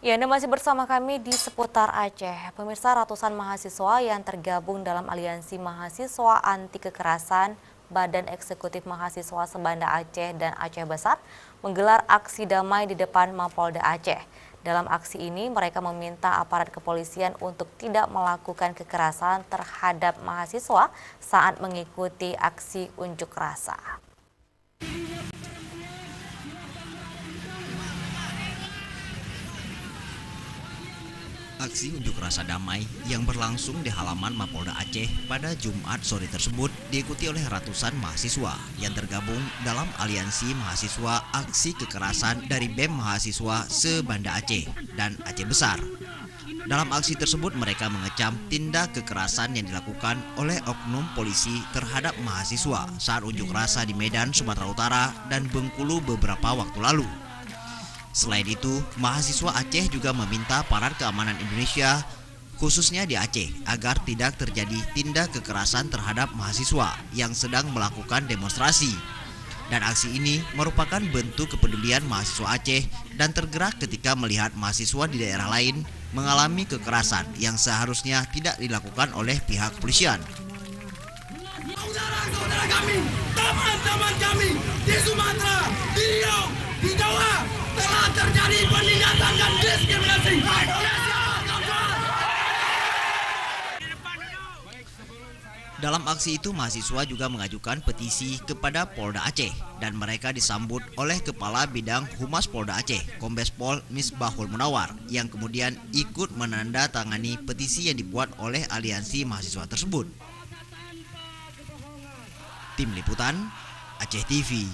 Ya, Anda masih bersama kami di seputar Aceh. Pemirsa, ratusan mahasiswa yang tergabung dalam Aliansi Mahasiswa Anti Kekerasan Badan Eksekutif Mahasiswa Sebanda Aceh dan Aceh Besar menggelar aksi damai di depan Mapolda Aceh. Dalam aksi ini, mereka meminta aparat kepolisian untuk tidak melakukan kekerasan terhadap mahasiswa saat mengikuti aksi unjuk rasa. Aksi unjuk rasa damai yang berlangsung di halaman Mapolda Aceh pada Jumat sore tersebut diikuti oleh ratusan mahasiswa yang tergabung dalam Aliansi Mahasiswa Aksi Kekerasan dari BEM Mahasiswa Sebanda Aceh dan Aceh Besar. Dalam aksi tersebut mereka mengecam tindak kekerasan yang dilakukan oleh oknum polisi terhadap mahasiswa saat unjuk rasa di Medan, Sumatera Utara dan Bengkulu beberapa waktu lalu. Selain itu, mahasiswa Aceh juga meminta aparat keamanan Indonesia, khususnya di Aceh, agar tidak terjadi tindak kekerasan terhadap mahasiswa yang sedang melakukan demonstrasi. Dan aksi ini merupakan bentuk kepedulian mahasiswa Aceh dan tergerak ketika melihat mahasiswa di daerah lain mengalami kekerasan yang seharusnya tidak dilakukan oleh pihak kepolisian. Saudara kami, teman-teman kami di Sumatera, di Riau, di Jawa telah terjadi penindasan dan diskriminasi. Dalam aksi itu mahasiswa juga mengajukan petisi kepada Polda Aceh dan mereka disambut oleh Kepala Bidang Humas Polda Aceh, Kombes Pol Misbahul Munawar, yang kemudian ikut menandatangani petisi yang dibuat oleh aliansi mahasiswa tersebut. Tim Liputan Aceh TV.